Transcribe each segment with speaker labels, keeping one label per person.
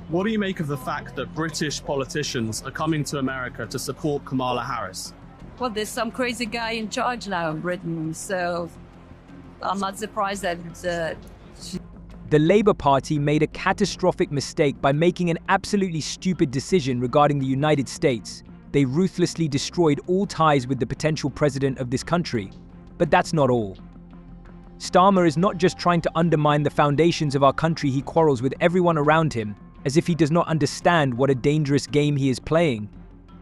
Speaker 1: What do you make of the fact that British politicians are coming to America to support Kamala Harris?
Speaker 2: Well, there's some crazy guy in charge now in Britain, so I'm not surprised that
Speaker 3: The Labour Party made a catastrophic mistake by making an absolutely stupid decision regarding the United States. They ruthlessly destroyed all ties with the potential president of this country. But that's not all. Starmer is not just trying to undermine the foundations of our country, he quarrels with everyone around him, as if he does not understand what a dangerous game he is playing.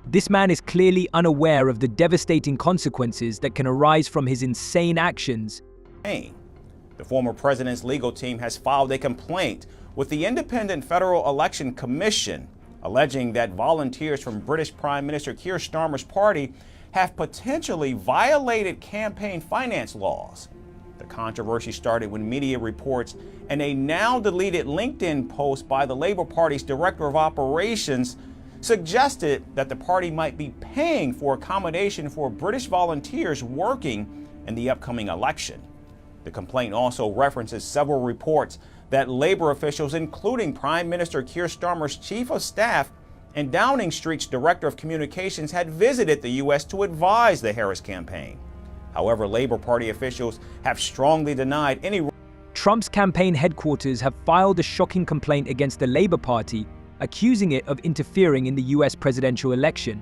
Speaker 3: This man is clearly unaware of the devastating consequences that can arise from his insane actions.
Speaker 4: The former president's legal team has filed a complaint with the Independent Federal Election Commission, alleging that volunteers from British Prime Minister Keir Starmer's party have potentially violated campaign finance laws. The controversy started when media reports and a now-deleted LinkedIn post by the Labour Party's Director of Operations suggested that the party might be paying for accommodation for British volunteers working in the upcoming election. The complaint also references several reports that Labour officials, including Prime Minister Keir Starmer's Chief of Staff and Downing Street's Director of Communications, had visited the U.S. to advise the Harris campaign. However, Labour Party officials have strongly denied any.
Speaker 3: Trump's campaign headquarters have filed a shocking complaint against the Labour Party, accusing it of interfering in the U.S. presidential election.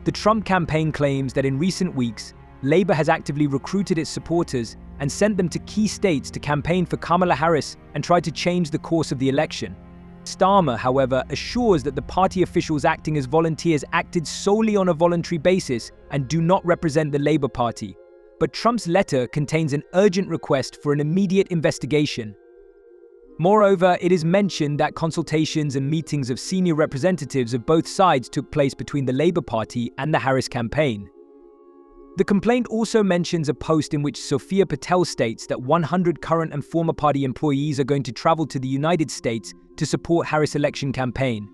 Speaker 3: The Trump campaign claims that in recent weeks, Labour has actively recruited its supporters and sent them to key states to campaign for Kamala Harris and try to change the course of the election. Starmer, however, assures that the party officials acting as volunteers acted solely on a voluntary basis and do not represent the Labour Party. But Trump's letter contains an urgent request for an immediate investigation. Moreover, it is mentioned that consultations and meetings of senior representatives of both sides took place between the Labour Party and the Harris campaign. The complaint also mentions a post in which Sophia Patel states that 100 current and former party employees are going to travel to the United States to support Harris' election campaign.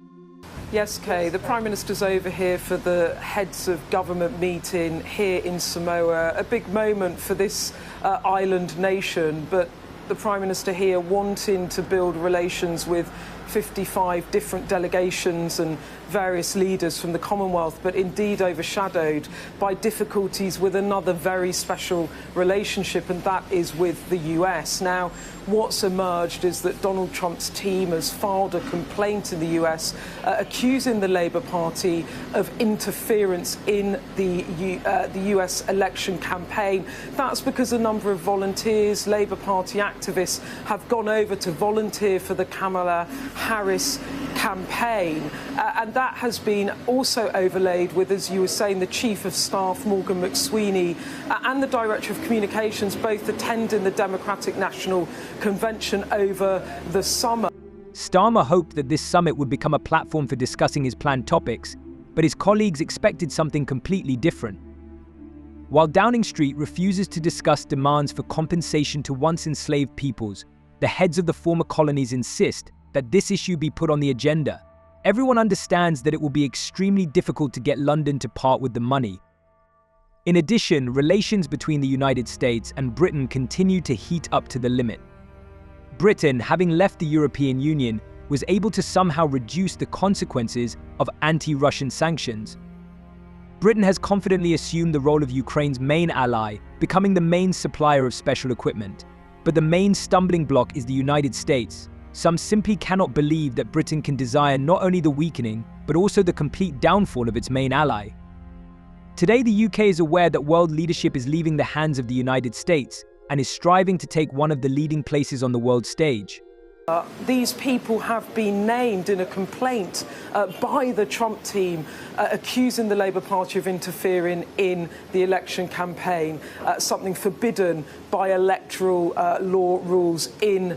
Speaker 5: Yes, Kay, the Prime Minister's over here for the heads of government meeting here in Samoa. A big moment for this island nation, but the Prime Minister here wanting to build relations with 55 different delegations and various leaders from the Commonwealth, but indeed overshadowed by difficulties with another very special relationship, and that is with the US. Now, what's emerged is that Donald Trump's team has filed a complaint in the US accusing the Labour Party of interference in the US election campaign. That's because a number of volunteers, Labour Party activists, have gone over to volunteer for the Kamala Harris campaign, and that has been also overlaid with, as you were saying, the Chief of Staff, Morgan McSweeney, and the Director of Communications, both attending the Democratic National Convention over the summer.
Speaker 3: Starmer hoped that this summit would become a platform for discussing his planned topics, but his colleagues expected something completely different. While Downing Street refuses to discuss demands for compensation to once enslaved peoples, the heads of the former colonies insist that this issue be put on the agenda. Everyone understands that it will be extremely difficult to get London to part with the money. In addition, relations between the United States and Britain continue to heat up to the limit. Britain, having left the European Union, was able to somehow reduce the consequences of anti-Russian sanctions. Britain has confidently assumed the role of Ukraine's main ally, becoming the main supplier of special equipment. But the main stumbling block is the United States. Some simply cannot believe that Britain can desire not only the weakening, but also the complete downfall of its main ally. Today, the UK is aware that world leadership is leaving the hands of the United States and is striving to take one of the leading places on the world stage.
Speaker 5: These people have been named in a complaint by the Trump team accusing the Labour Party of interfering in the election campaign, something forbidden by electoral law rules in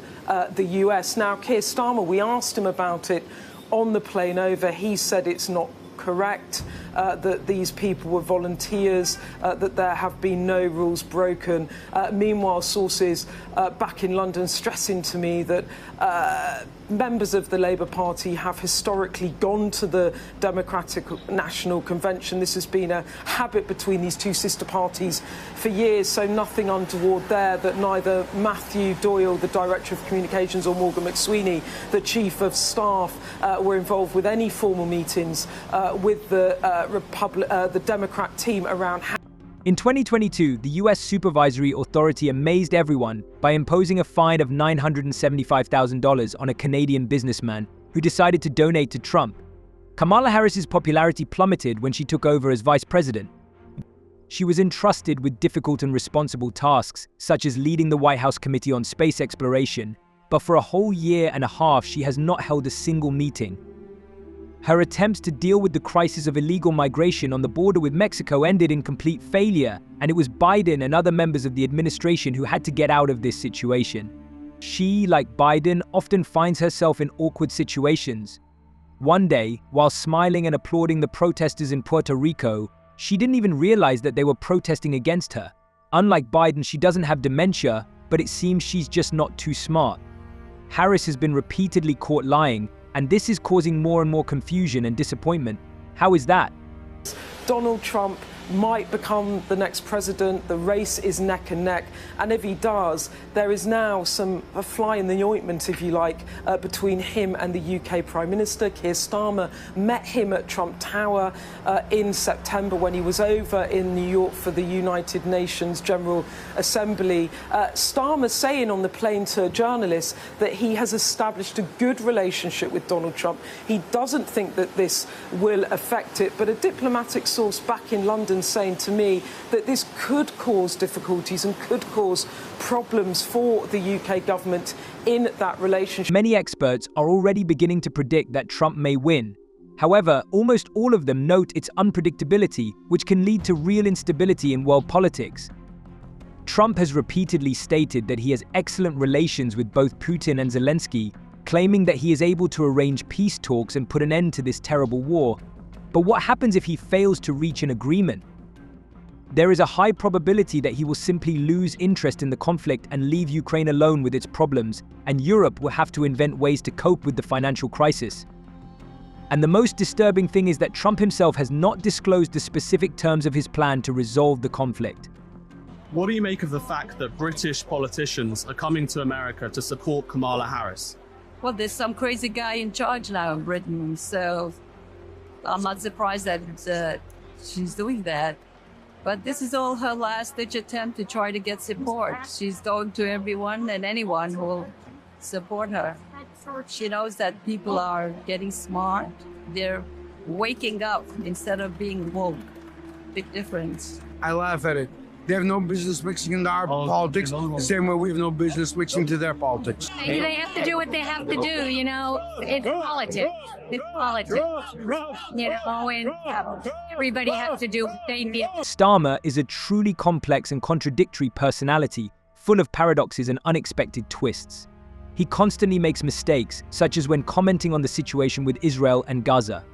Speaker 5: the US. Now, Keir Starmer, we asked him about it on the plane over. He said it's not correct, that these people were volunteers, that there have been no rules broken. Meanwhile, sources back in London stressing to me that members of the Labour Party have historically gone to the Democratic National Convention. This has been a habit between these two sister parties for years, so nothing untoward there that neither Matthew Doyle, the Director of Communications, or Morgan McSweeney, the Chief of Staff, were involved with any formal meetings with the Democrat team around.
Speaker 3: In 2022, the US Supervisory Authority amazed everyone by imposing a fine of $975,000 on a Canadian businessman who decided to donate to Trump. Kamala Harris's popularity plummeted when she took over as vice president. She was entrusted with difficult and responsible tasks, such as leading the White House Committee on Space Exploration, but for a whole year and a half, she has not held a single meeting. Her attempts to deal with the crisis of illegal migration on the border with Mexico ended in complete failure, and it was Biden and other members of the administration who had to get out of this situation. She, like Biden, often finds herself in awkward situations. One day, while smiling and applauding the protesters in Puerto Rico, she didn't even realize that they were protesting against her. Unlike Biden, she doesn't have dementia, but it seems she's just not too smart. Harris has been repeatedly caught lying, and this is causing more and more confusion and disappointment. How is that?
Speaker 5: Donald Trump might become the next president. The race is neck and neck, and if he does, there is now a fly in the ointment, if you like, between him and the UK Prime Minister. Keir Starmer met him at Trump Tower in September when he was over in New York for the United Nations General Assembly. Starmer saying on the plane to journalists that he has established a good relationship with Donald Trump. He doesn't think that this will affect it, but a diplomatic source back in London saying to me that this could cause difficulties and could cause problems for the UK government in that relationship.
Speaker 3: Many experts are already beginning to predict that Trump may win. However, almost all of them note its unpredictability, which can lead to real instability in world politics. Trump has repeatedly stated that he has excellent relations with both Putin and Zelensky, claiming that he is able to arrange peace talks and put an end to this terrible war. But what happens if he fails to reach an agreement? There is a high probability that he will simply lose interest in the conflict and leave Ukraine alone with its problems, and Europe will have to invent ways to cope with the financial crisis. And the most disturbing thing is that Trump himself has not disclosed the specific terms of his plan to resolve the conflict.
Speaker 1: What do you make of the fact that British politicians are coming to America to support Kamala Harris?
Speaker 2: Well, there's some crazy guy in charge now in Britain, so I'm not surprised that she's doing that. But this is all her last-ditch attempt to try to get support. She's going to everyone and anyone who will support her. She knows that people are getting smart. They're waking up instead of being woke. Big difference.
Speaker 6: I laugh at it. They have no business mixing into our politics, the same way we have no business switching to their politics.
Speaker 7: They have to do what they have to do, you know. It's politics. It's politics. You know, and everybody has to do what they need.
Speaker 3: Starmer is a truly complex and contradictory personality, full of paradoxes and unexpected twists. He constantly makes mistakes, such as when commenting on the situation with Israel and Gaza.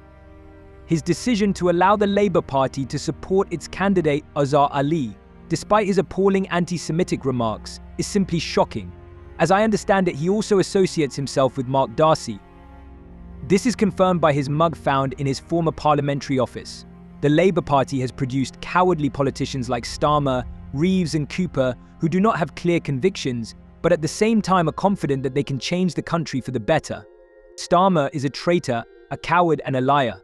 Speaker 3: His decision to allow the Labour Party to support its candidate Azhar Ali, despite his appalling anti-Semitic remarks, is simply shocking. As I understand it, he also associates himself with Mark Darcy. This is confirmed by his mug found in his former parliamentary office. The Labour Party has produced cowardly politicians like Starmer, Reeves and Cooper, who do not have clear convictions, but at the same time are confident that they can change the country for the better. Starmer is a traitor, a coward and a liar.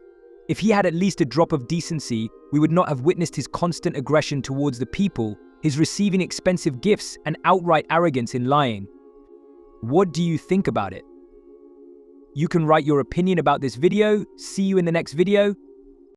Speaker 3: If he had at least a drop of decency, we would not have witnessed his constant aggression towards the people, his receiving expensive gifts, and outright arrogance in lying. What do you think about it? You can write your opinion about this video. See you in the next video.